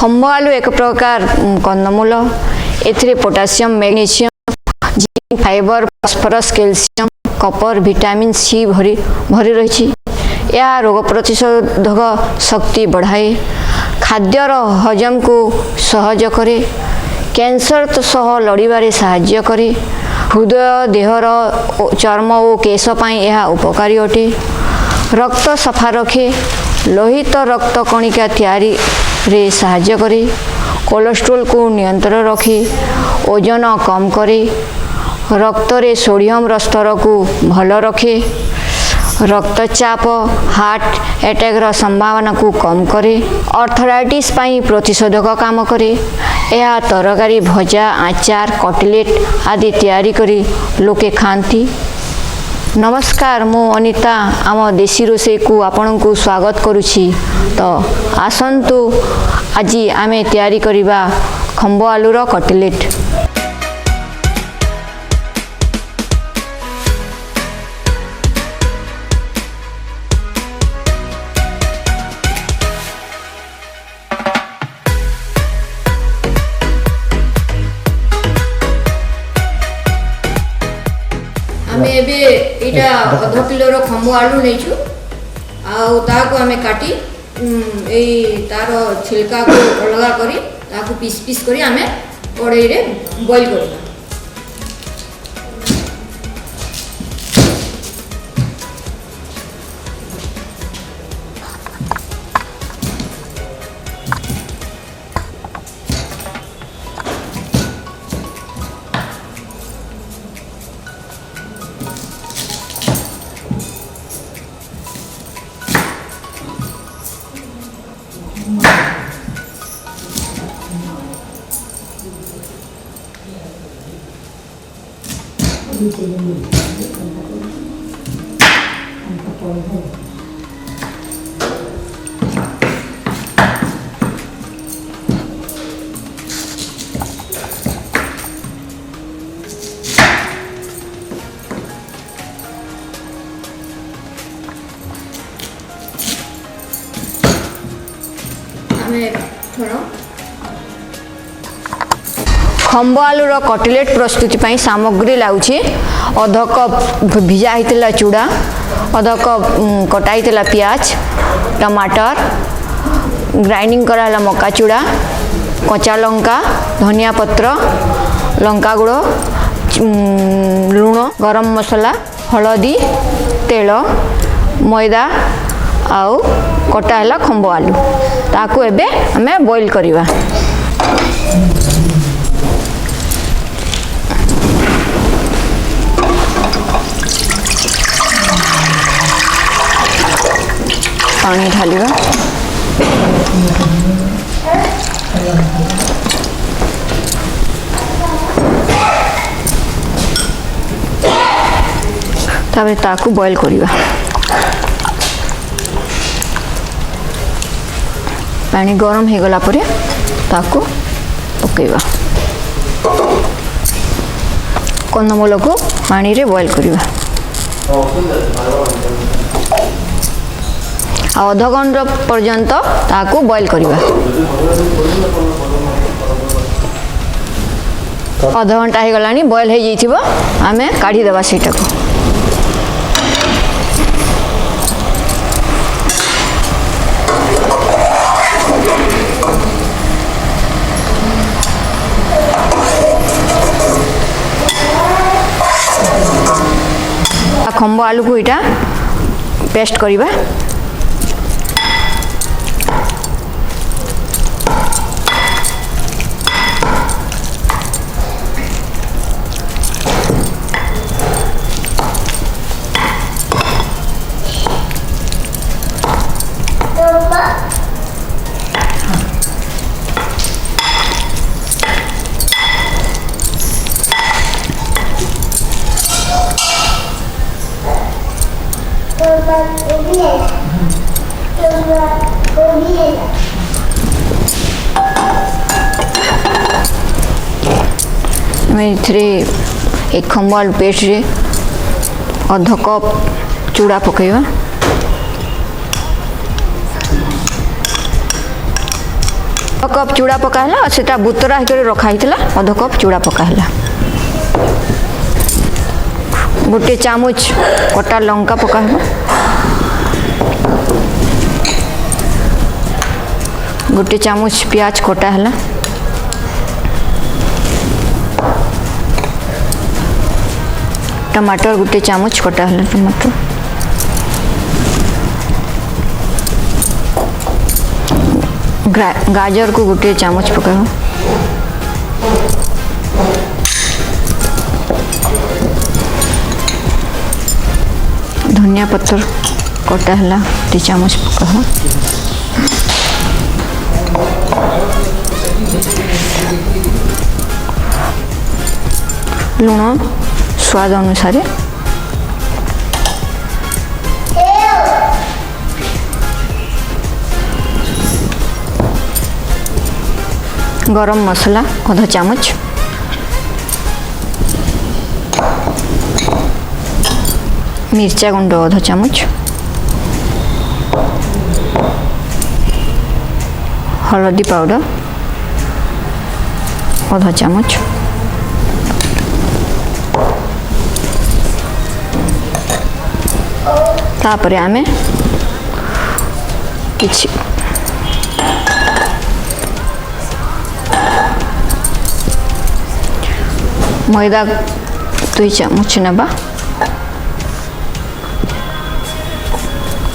खम्ब आलू एक प्रकार कंदमूल एथिरे potassium magnesium zinc fibre phosphorus calcium copper vitamin C भरी भरी रही यह रोग प्रतिरोधक शक्ति बढ़ाए खाद्यर हजम को सहज करे कैंसर तो सह लड़ारे साहाय्य करे हृदय देहर चर्म और केश पाई यह उपकारी अटे रक्त सफा रखे लोहित रक्त कणिका तैयारी रे साहाय्य करे कोलेस्ट्रोल को नियंत्रण रखे ओजन कम करे रक्त रे सोडियम स्तर को भल रखे रक्तचाप हार्ट अटैक संभावना को कम करे अर्थराइटिस पाई प्रतिषेधक काम करे यह तरकारी भजा आचार कटलेट आदि तैयारी करी लोके खाती। नमस्कार मु अनिता आम देशी रोषे को आपण को स्वागत करुछि। तो आसंतु आज आमे तैयारी करिबा खम्ब आलूर कटलेट। आमे एबे इटा आधा किलो खम्ब आलू नैछु आउ ताको आमे काटी तार छिलका को अलगा करी ताको पीस पीस करी आमे कड़ाई रे बॉईल करबा। खम्ब आलूर कटलेट प्रस्तुति पाई सामग्री लाउछि अध कप भिजा होता चूड़ा अध कप कटा होता प्याज टमाटर ग्राइंडिंग कराला मक्का चूड़ा कच्चा लंका धनिया पत्र लंका गुड़ लुण गरम मसला हलदी तेल मैदा आउ कटा है खम्ब आलू ताकू एबे हमें बॉईल करिवा। पानी ढालिवा ताबे ताकू बॉईल करिवा। पानी गरम हो गला परे ताकू पकेवा कंदमूल को पानी रे बॉईल करिवा आधा घंटा पर्यंत ताकू बॉईल करिवा। आधा घंटा हो गलानी बॉईल हो जाइथिबो आमे काढी देबा सेटा को। खम्ब आलू को इटा पेस्ट करिबा। एक खम्ब आलू पेस्ट रे अध कप चूड़ा पकेवा। कप चूड़ा पकाला सेटा बुतरा हिकरे रखा हितला अध कप चूड़ा पकाला गोटे चामच कटा लंका पकाला गोटे चामच प्याज कटा है टमाटर गोटे चामच कटा है टमाटर गाजर को गोटे चामच पकाओ धनिया पत्तर कटा है गोटे चामच पकाओ लुण स्वाद अनुसार गरम मसला आधा चामच मिर्चा गुंड आधा चामच हल्दी पाउडर आधा चामच तापर आमे किछि मैदा 2 चामच नेबा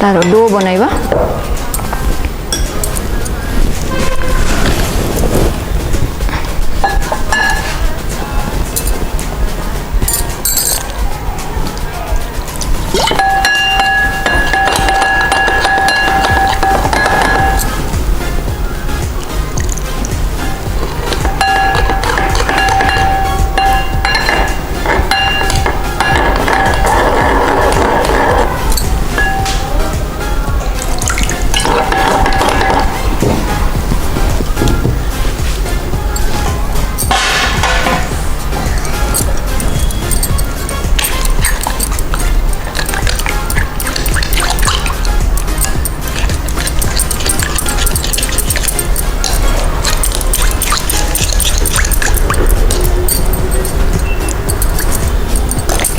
तार डो बनैबा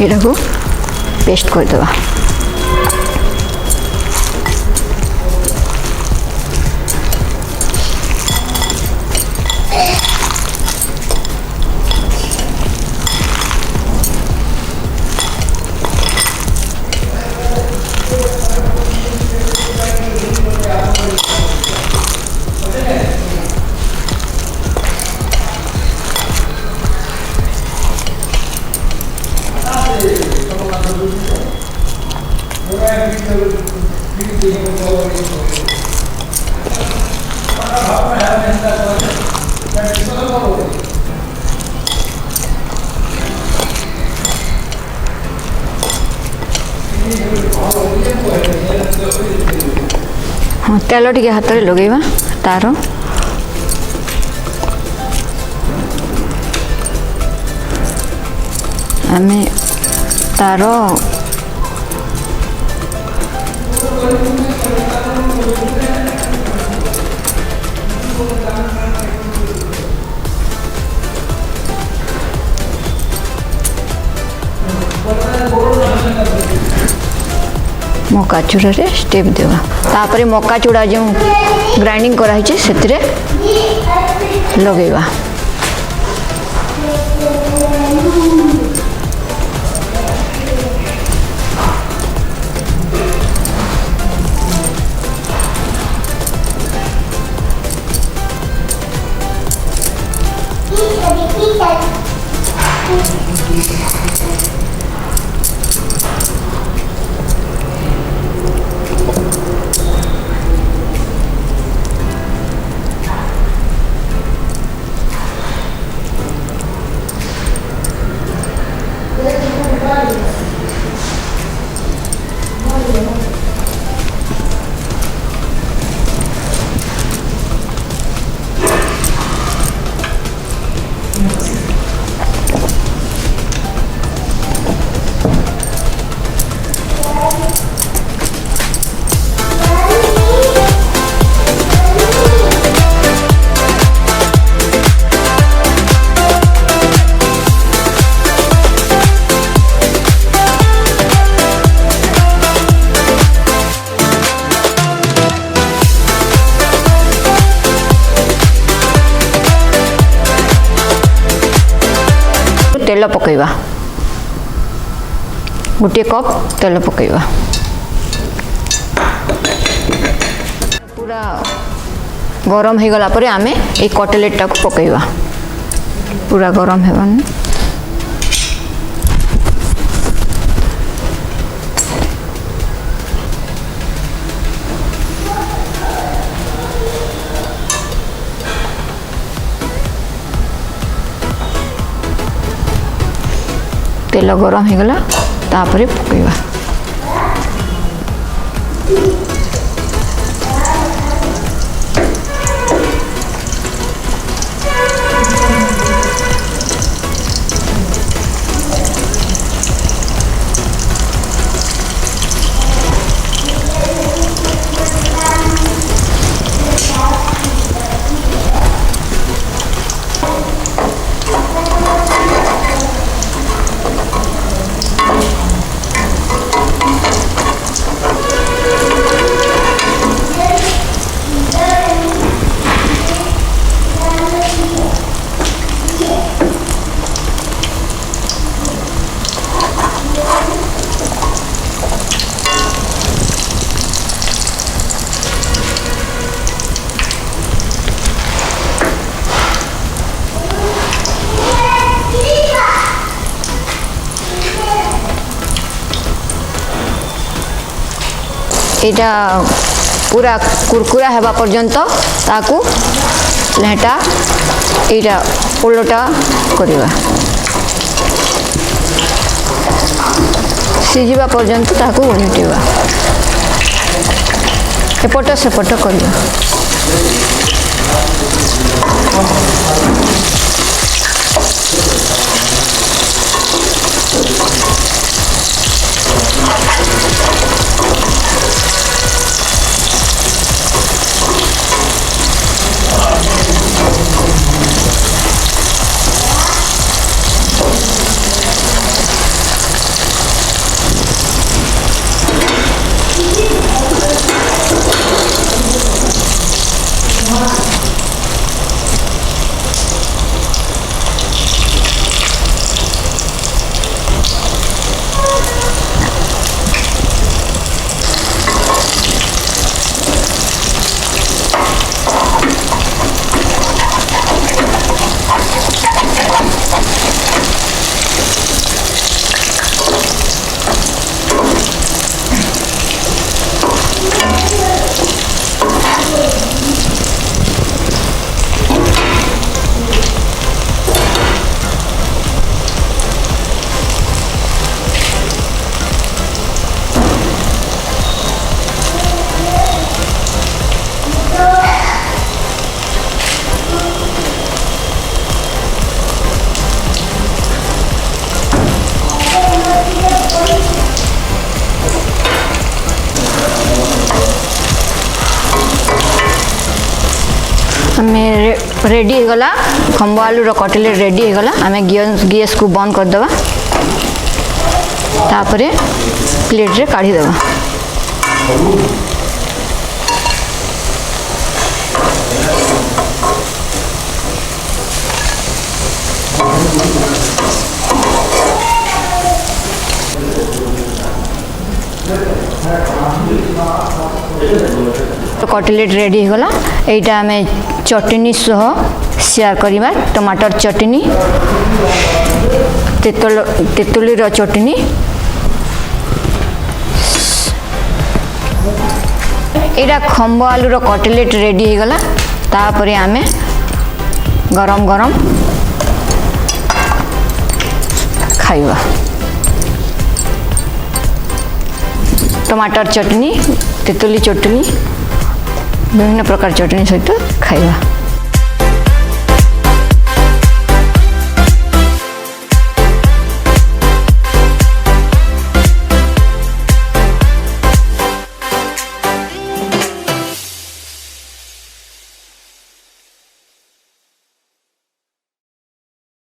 एटा को पेस्ट कर देबा हाँ तेल टे हाथ में लगेगा तार आम तार मका चूड़ा रे स्टेप देवा तापरे मका चूड़ा जो ग्राइंडिंग कराई से लगेवा तेल पकईवा गोटे कप तेल पकईवा पूरा गरम हो गला परे आमे ए कटलेट टाको पकईवा पूरा गरम हेबान तेल गरम हो गला तापरे पकईवा एटा पूरा कुरकुरा हेबा पर्यंत ताकू लेटा एटा उलटा करिवा सिझिबा पर्यंत ताकू उलटिवा एपट सेपट करिवा रेडी हो गला खंबा आलू रो कटलेट रेडी हो गला आमे गैस को बंद कर देबा तापरे प्लेट रे काढी देबा तो कटलेट रेडी हो गला एटा आमे चटनी सह शेयर करिबा टमाटर चटनी तेतुली रो चटनी एटा खंबा आलू रो कटलेट रेडी हो गला तापरे आमे गरम गरम खाइबा टमाटर चटनी तेतुली चटनी विभिन्न प्रकार चटनी सहित खाइबा।